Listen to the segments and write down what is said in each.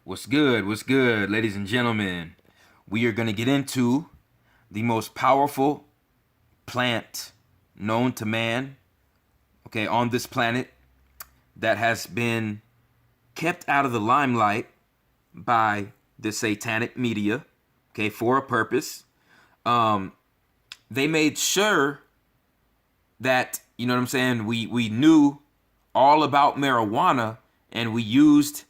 What's good? What's good, ladies and gentlemen? We are going to get into the most powerful plant known to man, okay, on this planet that has been kept out of the limelight by the satanic media, okay, for a purpose. They made sure that, you know what I'm saying, we knew all about marijuana, and we used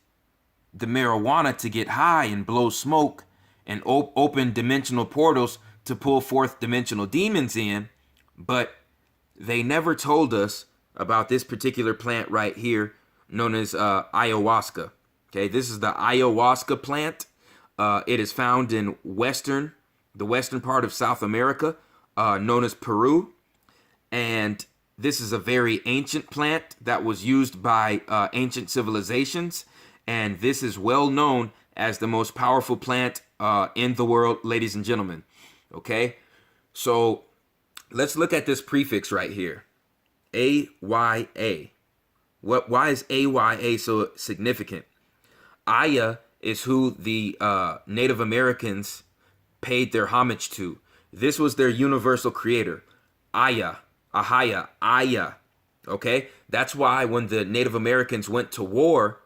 the marijuana to get high and blow smoke and open dimensional portals to pull forth dimensional demons in. But they never told us about this particular plant right here known as ayahuasca. Okay, this is the ayahuasca plant. It is found in the western part of South America, known as Peru. And this is a very ancient plant that was used by ancient civilizations. And this is well known as the most powerful plant in the world, ladies and gentlemen. Okay, so let's look at this prefix right here. A-Y-A. Why is A-Y-A so significant? Aya is who the Native Americans paid their homage to. This was their universal creator. Aya, Ahaya, Aya. Okay, that's why when the Native Americans went to war,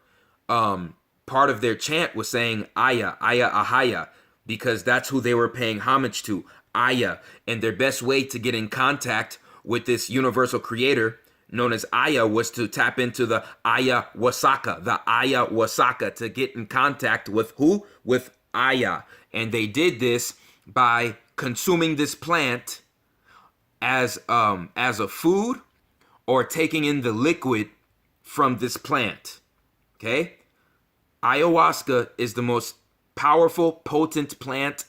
part of their chant was saying Aya, Aya, Ahaya, because that's who they were paying homage to, Aya. And their best way to get in contact with this universal creator known as Aya was to tap into the AYAHUASCA, to get in contact with who? With Aya. And they did this by consuming this plant as a food, or taking in the liquid from this plant. Okay? Ayahuasca is the most powerful, potent plant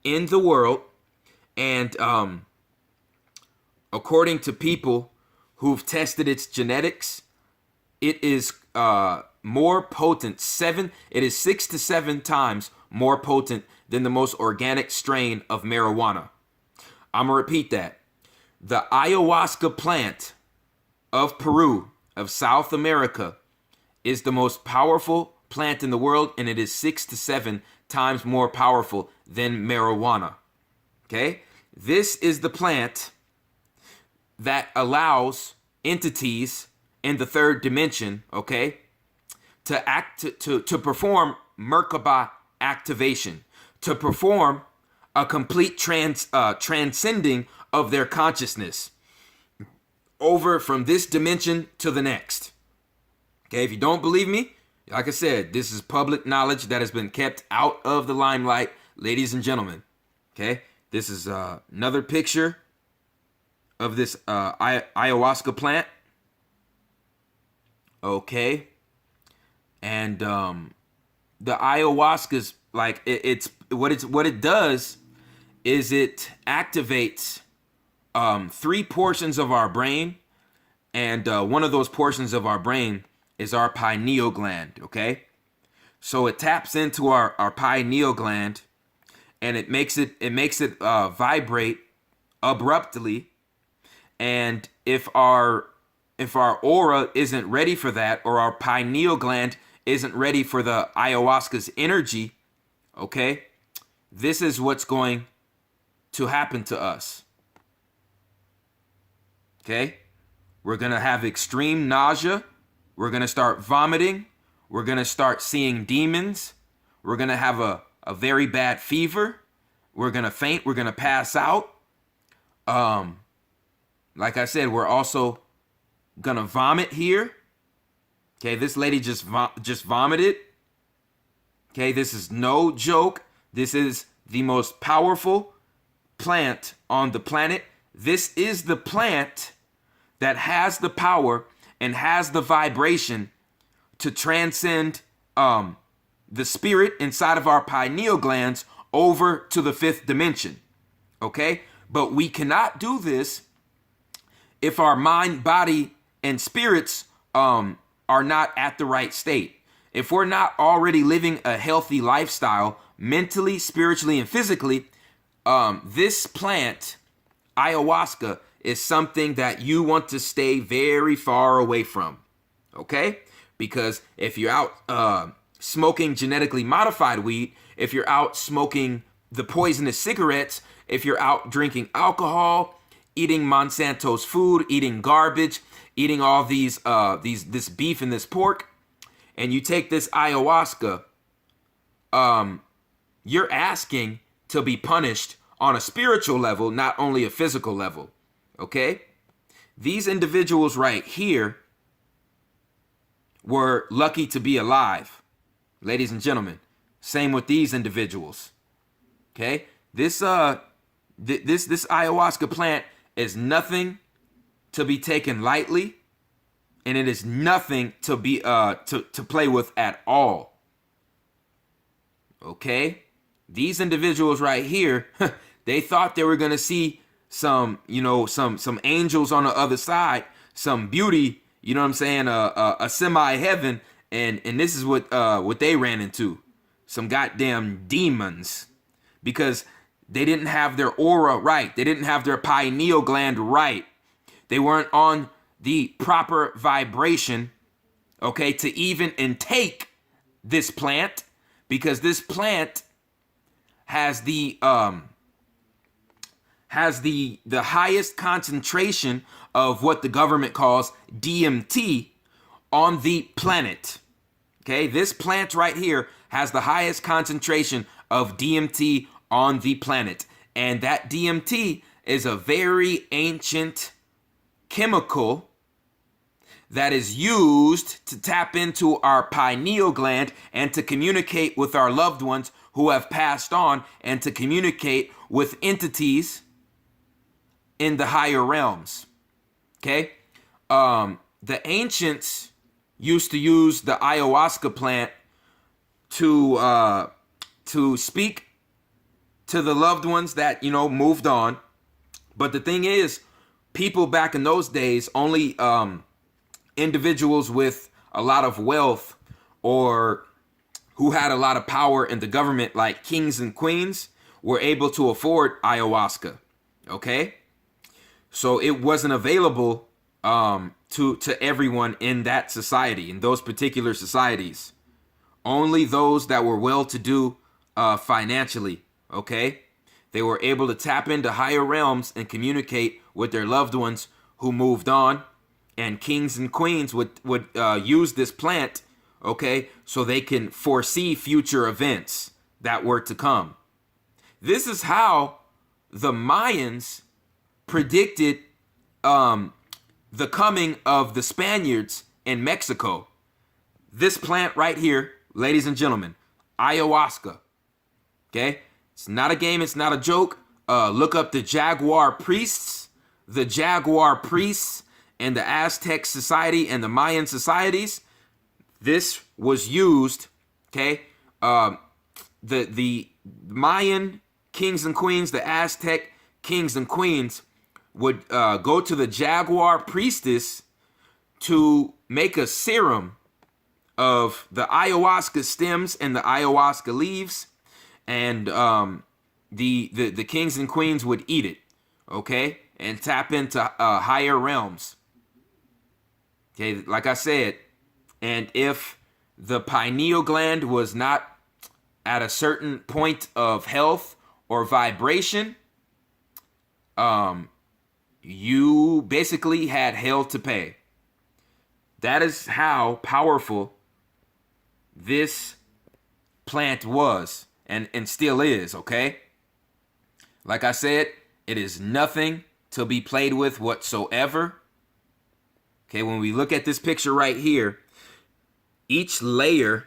in the world. And according to people who've tested its genetics, it is more potent. It is 6 to 7 times more potent than the most organic strain of marijuana. I'm going to repeat that. The ayahuasca plant of Peru, of South America, is the most powerful plant in the world, and it is 6 to 7 times more powerful than marijuana. Okay? This is the plant that allows entities in the third dimension, okay, to perform Merkaba activation, to perform a complete transcending of their consciousness over from this dimension to the next. Okay, if you don't believe me, like I said, this is public knowledge that has been kept out of the limelight, ladies and gentlemen. Okay, this is another picture of this ayahuasca plant. Okay, and the ayahuasca's like it's what it does is it activates 3 portions of our brain, and one of those portions of our brain is our pineal gland. Okay, so it taps into our pineal gland, and it makes it vibrate abruptly. And if our aura isn't ready for that, or our pineal gland isn't ready for the ayahuasca's energy, okay, this is what's going to happen to us. Okay, we're gonna have extreme nausea. We're going to start vomiting. We're going to start seeing demons. We're going to have a very bad fever. We're going to faint. We're going to pass out. Like I said, we're also going to vomit here. Okay, this lady just vomited. Okay, this is no joke. This is the most powerful plant on the planet. This is the plant that has the power and has the vibration to transcend the spirit inside of our pineal glands over to the 5th dimension. Okay? But we cannot do this if our mind, body, and spirits are not at the right state. If we're not already living a healthy lifestyle, mentally, spiritually, and physically, this plant, ayahuasca, is something that you want to stay very far away from. Okay? Because if you're out smoking genetically modified weed, if you're out smoking the poisonous cigarettes, if you're out drinking alcohol, eating Monsanto's food, eating garbage, eating all this beef and this pork, and you take this ayahuasca, you're asking to be punished on a spiritual level, not only a physical level. Okay? These individuals right here were lucky to be alive. Ladies and gentlemen, same with these individuals. Okay? This ayahuasca plant is nothing to be taken lightly, and it is nothing to be to play with at all. Okay? These individuals right here, they thought they were going to see some angels on the other side, some beauty, you know what I'm saying, a semi-heaven, and this is what they ran into. Some goddamn demons, because they didn't have their aura right. They didn't have their pineal gland right. They weren't on the proper vibration, okay, to even intake this plant, because this plant has the highest concentration of what the government calls DMT on the planet. Okay, this plant right here has the highest concentration of DMT on the planet. And that DMT is a very ancient chemical that is used to tap into our pineal gland and to communicate with our loved ones who have passed on, and to communicate with entities in the higher realms. Okay? The ancients used to use the ayahuasca plant to speak to the loved ones that, moved on. But the thing is, people back in those days, only individuals with a lot of wealth or who had a lot of power in the government, like kings and queens, were able to afford ayahuasca. Okay? So it wasn't available to everyone in that society, in those particular societies. Only those that were well-to-do financially, okay? They were able to tap into higher realms and communicate with their loved ones who moved on. And kings and queens would use this plant, okay, so they can foresee future events that were to come. This is how the Mayans predicted the coming of the Spaniards in Mexico. This plant right here, ladies and gentlemen, ayahuasca. Okay? It's not a game, it's not a joke. Look up the Jaguar priests. The Jaguar priests and the Aztec society and the Mayan societies. This was used, okay? The Mayan kings and queens, the Aztec kings and queens would go to the Jaguar priestess to make a serum of the ayahuasca stems and the ayahuasca leaves, and the kings and queens would eat it, okay, and tap into higher realms. Okay, like I said, and if the pineal gland was not at a certain point of health or vibration, you basically had hell to pay. That is how powerful this plant was and still is, okay? Like I said, it is nothing to be played with whatsoever. Okay, when we look at this picture right here, each layer,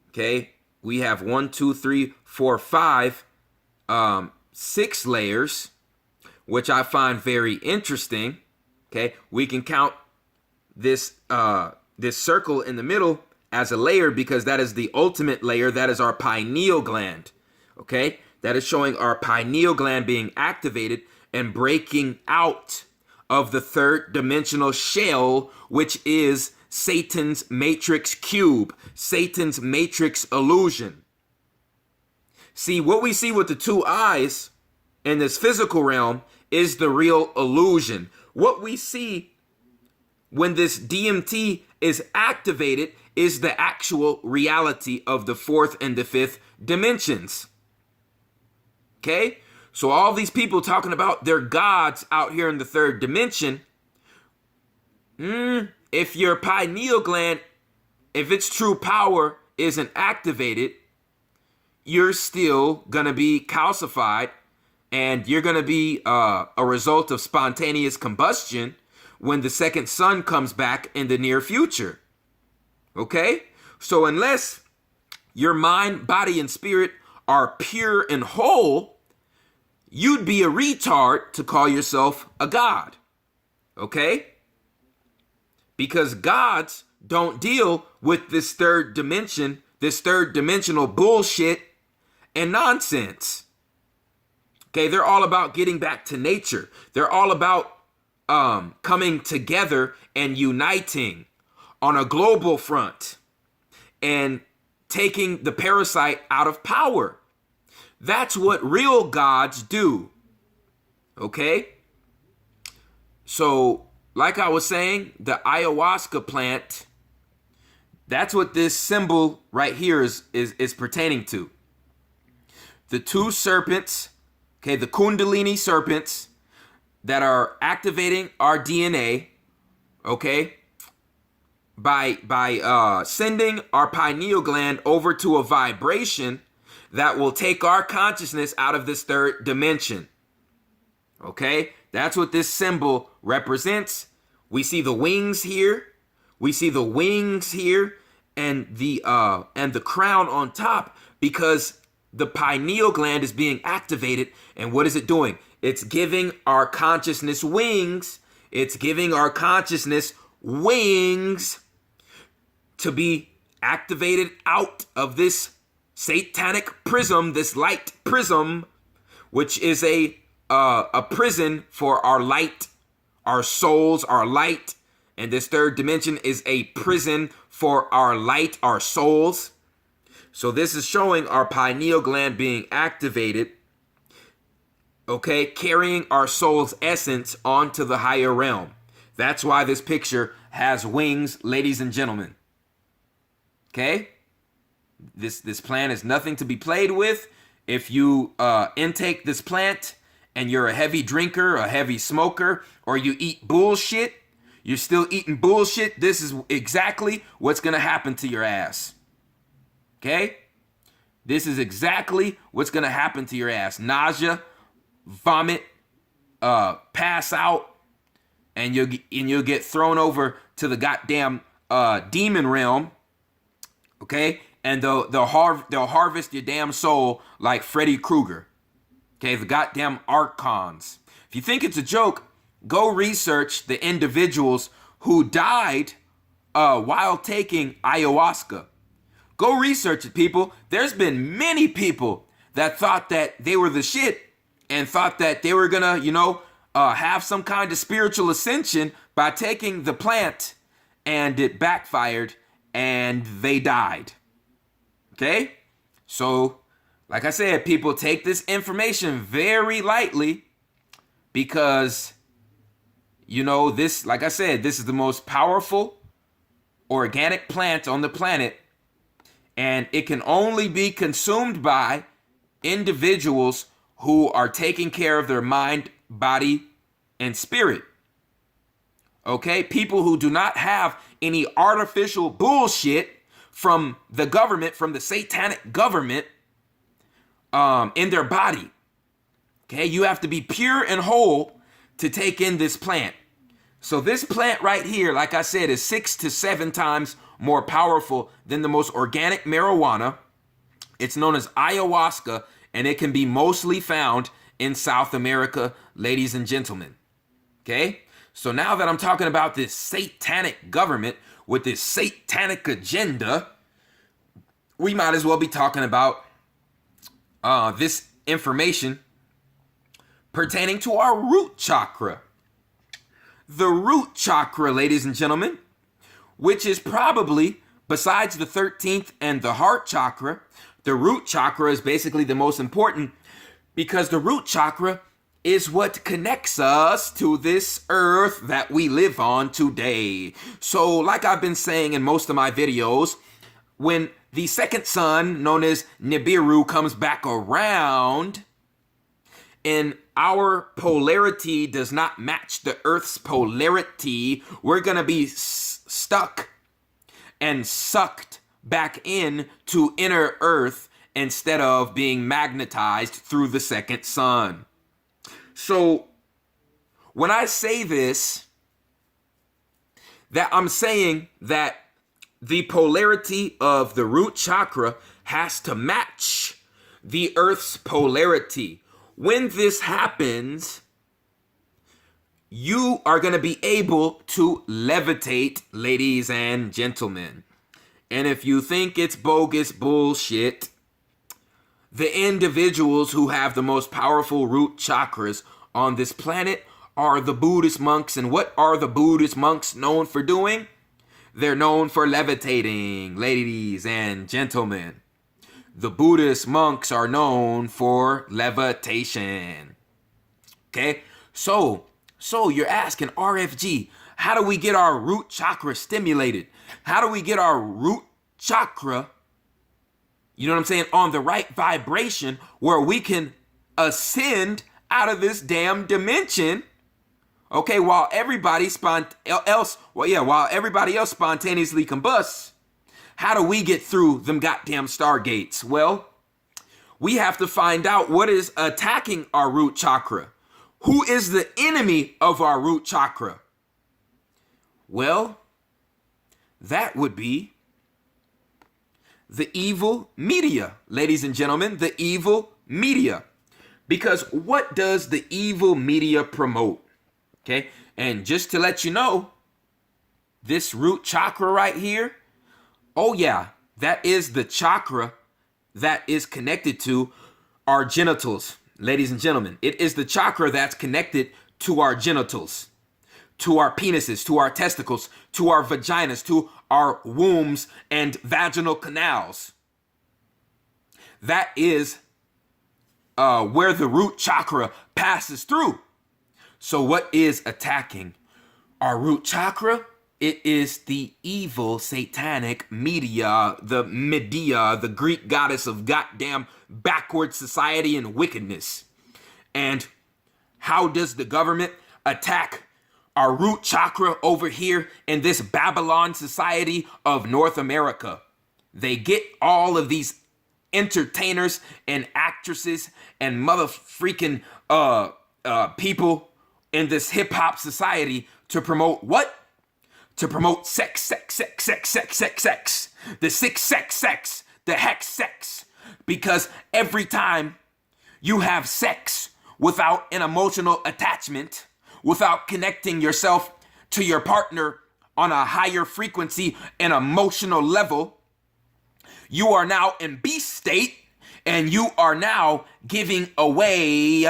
okay, we have 1, 2, 3, 4, 5, 6 layers, which I find very interesting. Okay, we can count this this circle in the middle as a layer because that is the ultimate layer. That is our pineal gland. Okay, that is showing our pineal gland being activated and breaking out of the third dimensional shell, which is Satan's matrix cube, Satan's matrix illusion. See, what we see with the two eyes in this physical realm is the real illusion. What we see when this DMT is activated is the actual reality of the fourth and the fifth dimensions. Okay? So all these people talking about their gods out here in the third dimension, if your pineal gland, if its true power isn't activated, you're still going to be calcified, and you're going to be a result of spontaneous combustion when the second sun comes back in the near future. Okay? So unless your mind, body, and spirit are pure and whole, you'd be a retard to call yourself a god. Okay? Because gods don't deal with this third dimension, this third dimensional bullshit and nonsense. Okay, they're all about getting back to nature. They're all about coming together and uniting on a global front and taking the parasite out of power. That's what real gods do. Okay? So, like I was saying, the ayahuasca plant, that's what this symbol right here is pertaining to. The two serpents, okay, the Kundalini serpents that are activating our DNA, okay, by sending our pineal gland over to a vibration that will take our consciousness out of this third dimension. Okay, that's what this symbol represents. We see the wings here. We see the wings here, and the crown on top, because the pineal gland is being activated. And what is it doing? It's giving our consciousness wings. It's giving our consciousness wings to be activated out of this satanic prism, this light prism, which is a prison for our light, our souls, our light. And this third dimension is a prison for our light, our souls. So this is showing our pineal gland being activated, okay, carrying our soul's essence onto the higher realm. That's why this picture has wings, ladies and gentlemen. Okay? This plant is nothing to be played with. If you intake this plant and you're a heavy drinker, a heavy smoker, or you eat bullshit, you're still eating bullshit, this is exactly what's going to happen to your ass. Okay? This is exactly what's going to happen to your ass. Nausea, vomit, pass out, and you'll get thrown over to the goddamn demon realm. Okay? And they'll harvest your damn soul like Freddy Krueger. Okay? The goddamn archons. If you think it's a joke, go research the individuals who died while taking ayahuasca. Go research it, people. There's been many people that thought that they were the shit and thought that they were gonna, have some kind of spiritual ascension by taking the plant, and it backfired and they died. Okay? So, like I said, people, take this information very lightly because, this, like I said, this is the most powerful organic plant on the planet. And it can only be consumed by individuals who are taking care of their mind, body, and spirit. Okay? People who do not have any artificial bullshit from the government, from the satanic government, in their body. Okay? You have to be pure and whole to take in this plant. So this plant right here, like I said, is 6 to 7 times more powerful than the most organic marijuana. It's known as ayahuasca, and it can be mostly found in South America, ladies and gentlemen. Okay? So now that I'm talking about this satanic government with this satanic agenda, we might as well be talking about this information pertaining to our root chakra. The root chakra, ladies and gentlemen, which is probably, besides the 13th and the heart chakra, the root chakra is basically the most important, because the root chakra is what connects us to this earth that we live on today. So like I've been saying in most of my videos, when the second sun, known as Nibiru, comes back around and our polarity does not match the earth's polarity, we're going to be stuck and sucked back in to inner earth instead of being magnetized through the second sun. So when I say this, that I'm saying that the polarity of the root chakra has to match the earth's polarity. When this happens, you are going to be able to levitate, ladies and gentlemen. And if you think it's bogus bullshit, the individuals who have the most powerful root chakras on this planet are the Buddhist monks. And what are the Buddhist monks known for doing? They're known for levitating, ladies and gentlemen. The Buddhist monks are known for levitation. Okay? So you're asking, RFG, how do we get our root chakra stimulated? How do we get our root chakra, you know what I'm saying, on the right vibration where we can ascend out of this damn dimension? Okay, while everybody else spontaneously combusts, how do we get through them goddamn stargates? Well, we have to find out what is attacking our root chakra. Who is the enemy of our root chakra? Well, that would be the evil media, ladies and gentlemen, the evil media. Because what does the evil media promote? Okay, and just to let you know, this root chakra right here, oh yeah, that is the chakra that is connected to our genitals, ladies and gentlemen. It is the chakra that's connected to our genitals, to our penises, to our testicles, to our vaginas, to our wombs and vaginal canals. That is where the root chakra passes through. So what is attacking our root chakra? It is the evil satanic media, the Medea, the Greek goddess of goddamn backward society and wickedness. And how does the government attack our root chakra over here in this Babylon society of North America? They get all of these entertainers and actresses and mother freaking people in this hip hop society to promote what? To promote sex, sex, sex, sex, sex, sex, sex. The six sex, sex, the hex sex. Because every time you have sex without an emotional attachment, without connecting yourself to your partner on a higher frequency and emotional level, you are now in beast state and you are now giving away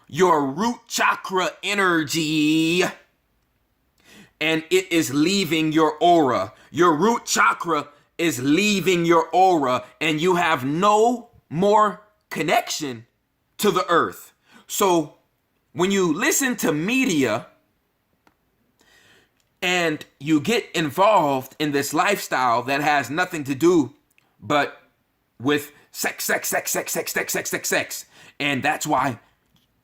your root chakra energy, and it is leaving your aura. Your root chakra is leaving your aura, and you have no more connection to the earth. So when you listen to media and you get involved in this lifestyle that has nothing to do but with sex, sex, sex, sex, sex, sex, sex, sex, sex, and that's why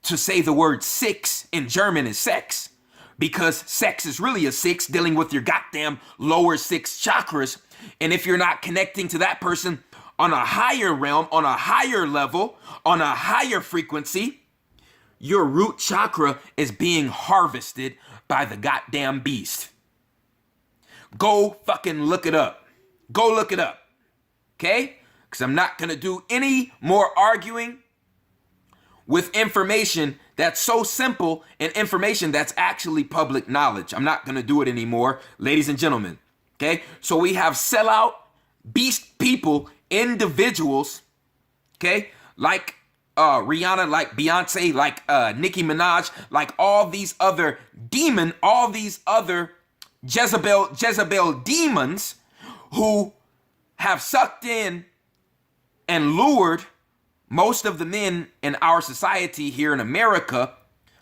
to say the word six in German is sex, because sex is really a six dealing with your goddamn lower six chakras. And if you're not connecting to that person on a higher realm, on a higher level, on a higher frequency, your root chakra is being harvested by the goddamn beast. Go fucking look it up. Go look it up. Okay? Because I'm not going to do any more arguing with information that's so simple and information that's actually public knowledge. I'm not going to do it anymore, ladies and gentlemen. Okay? So we have sellout, beast people, individuals, okay? Like Rihanna, like Beyonce, like Nicki Minaj, like all these other Jezebel demons who have sucked in and lured most of the men in our society here in America,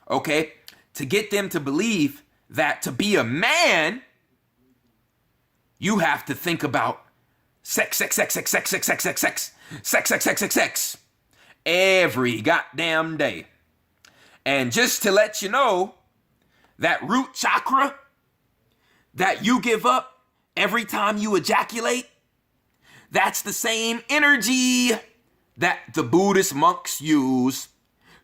okay, to get them to believe that to be a man, you have to think about sex, sex, sex, sex, sex, sex, sex, sex, sex, sex, sex, sex, sex, sex, every goddamn day. And just to let you know, that root chakra that you give up every time you ejaculate, that's the same energy that the Buddhist monks use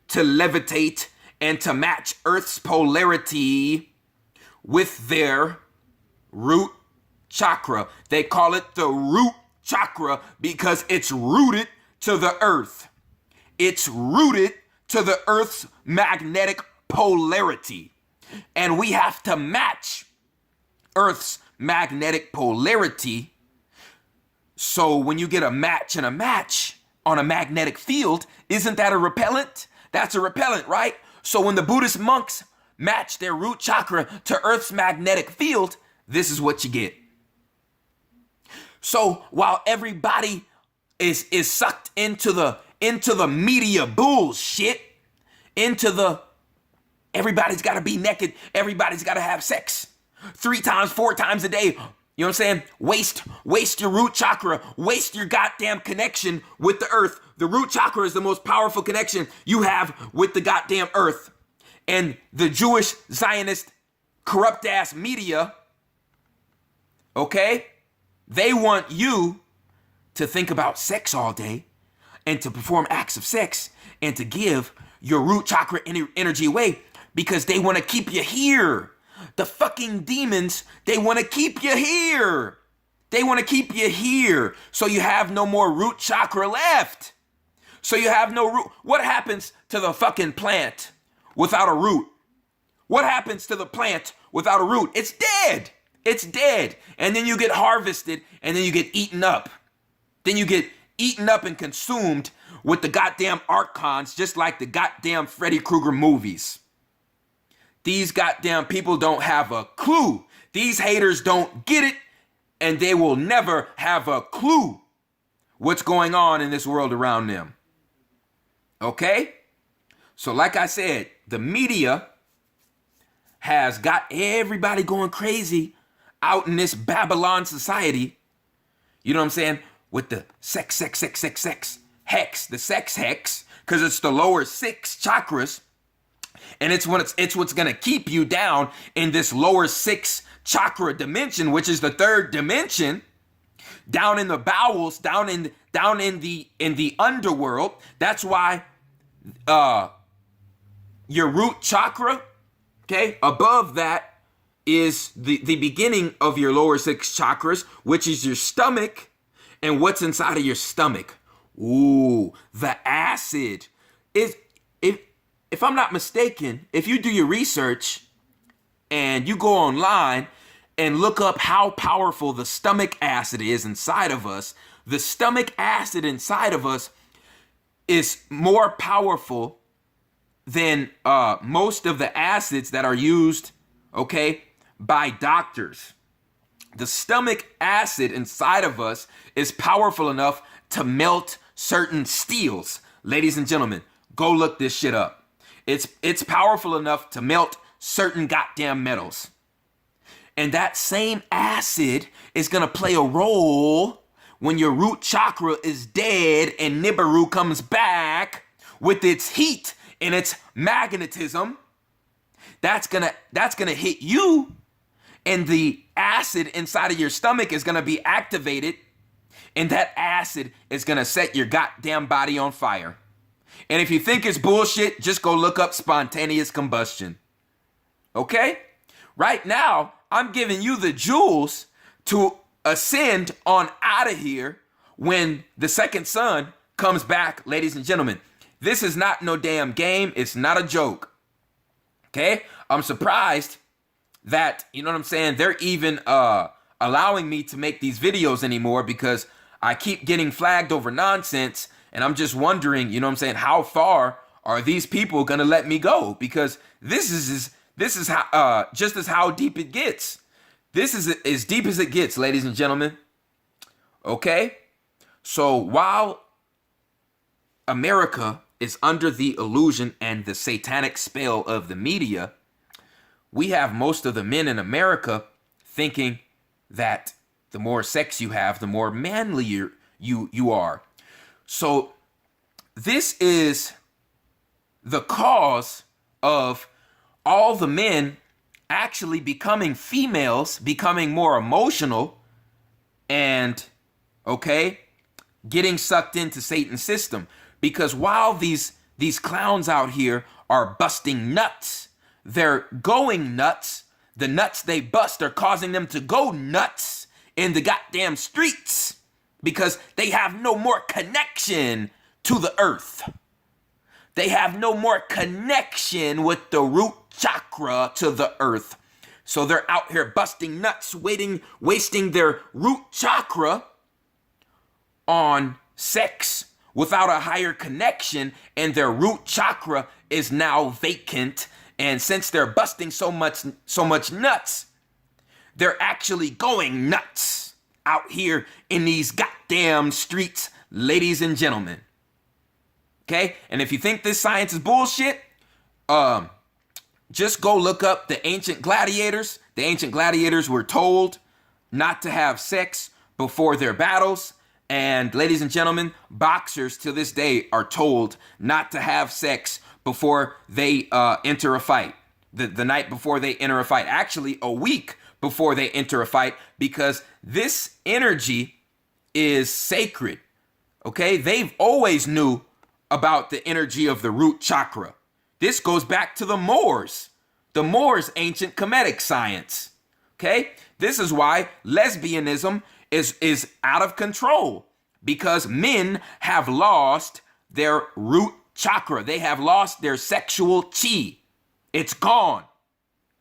to levitate and to match Earth's polarity with their root chakra. They call it the root chakra because it's rooted to the earth. It's rooted to the earth's magnetic polarity. And we have to match Earth's magnetic polarity. So when you get a match and a match on a magnetic field, isn't that a repellent? That's a repellent, right? So when the Buddhist monks match their root chakra to Earth's magnetic field, this is what you get. So while everybody is sucked into the media bullshit, into the everybody's got to be naked, everybody's got to have sex 3 times, 4 times a day. You know what I'm saying? Waste your root chakra, waste your goddamn connection with the earth. The root chakra is the most powerful connection you have with the goddamn earth. And the Jewish Zionist corrupt ass media, okay, they want you to think about sex all day and to perform acts of sex and to give your root chakra energy away because they want to keep you here. The fucking demons, they want to keep you here. They want to keep you here so you have no more root chakra left. So you have no root. What happens to the fucking plant without a root? What happens to the plant without a root? It's dead. It's dead. And then you get harvested and then you get eaten up. Then you get eaten up and consumed with the goddamn archons, just like the goddamn Freddy Krueger movies. These goddamn people don't have a clue. These haters don't get it, and they will never have a clue what's going on in this world around them. Okay? So like I said, the media has got everybody going crazy out in this Babylon society. You know what I'm saying? With the sex, sex, sex, sex, sex, hex, the sex hex, because it's the lower 6 chakras. And it's what's going to keep you down in this lower 6 chakra dimension, which is the 3rd dimension, down in the bowels, down in the underworld. That's why your root chakra, okay, above that is the beginning of your lower 6 chakras, which is your stomach. And what's inside of your stomach? Ooh, the acid. If I'm not mistaken, if you do your research and you go online and look up how powerful the stomach acid is inside of us, the stomach acid inside of us is more powerful than most of the acids that are used, okay, by doctors. The stomach acid inside of us is powerful enough to melt certain steels. Ladies and gentlemen, go look this shit up. It's powerful enough to melt certain goddamn metals. And that same acid is going to play a role when your root chakra is dead and Nibiru comes back with its heat and its magnetism. That's going to hit you, and the acid inside of your stomach is going to be activated, and that acid is going to set your goddamn body on fire. And if you think it's bullshit, just go look up spontaneous combustion. Okay? Right now, I'm giving you the jewels to ascend on out of here when the second son comes back, ladies and gentlemen. This is not no damn game. It's not a joke. Okay? I'm surprised that, you know what I'm saying, they're even allowing me to make these videos anymore because I keep getting flagged over nonsense. And I'm just wondering, you know what I'm saying, how far are these people going to let me go? Because this is how just as how deep it gets. This is as deep as it gets, ladies and gentlemen. Okay? So while America is under the illusion and the satanic spell of the media, we have most of the men in America thinking that the more sex you have, the more manly you are. So this is the cause of all the men actually becoming females, becoming more emotional, and, okay, getting sucked into Satan's system. Because while these clowns out here are busting nuts, they're going nuts. The nuts they bust are causing them to go nuts in the goddamn streets because they have no more connection to the earth. They have no more connection with the root chakra to the earth. So they're out here busting nuts, wasting their root chakra on sex without a higher connection, and their root chakra is now vacant. And since they're busting so much nuts, they're actually going nuts out here in these goddamn streets, ladies and gentlemen. Okay? And if you think this science is bullshit, just go look up the ancient gladiators. The ancient gladiators were told not to have sex before their battles. And ladies and gentlemen, boxers to this day are told not to have sex before they enter a fight. The night before they enter a fight. Actually, a week before they enter a fight, because this energy is sacred. Okay? They've always knew about the energy of the root chakra. This goes back to the Moors. The Moors' ancient Kemetic science. Okay? This is why lesbianism is out of control, because men have lost their root chakra. They have lost their sexual chi. It's gone.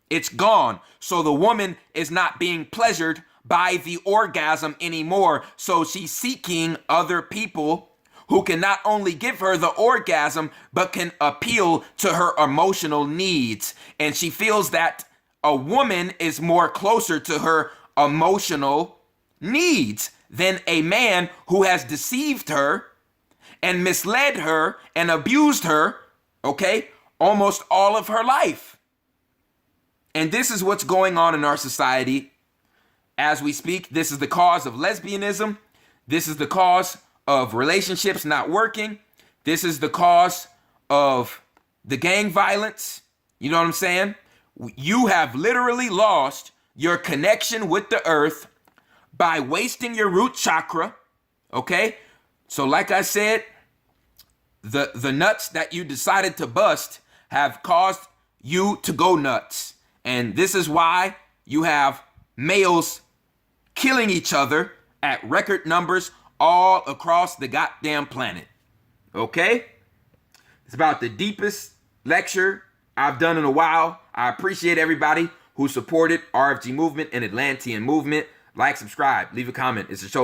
It's gone. So the woman is not being pleasured by the orgasm anymore. So she's seeking other people who can not only give her the orgasm, but can appeal to her emotional needs. And she feels that a woman is more closer to her emotional needs than a man who has deceived her and misled her and abused her, okay, almost all of her life. And this is what's going on in our society as we speak. This is the cause of lesbianism. This is the cause of relationships not working. This is the cause of the gang violence. You know what I'm saying? You have literally lost your connection with the earth by wasting your root chakra. Okay? So like I said, the nuts that you decided to bust have caused you to go nuts. And this is why you have males killing each other at record numbers all across the goddamn planet. Okay? It's about the deepest lecture I've done in a while. I appreciate everybody who supported RFG movement and Atlantean movement. Like, subscribe, leave a comment. It's a show.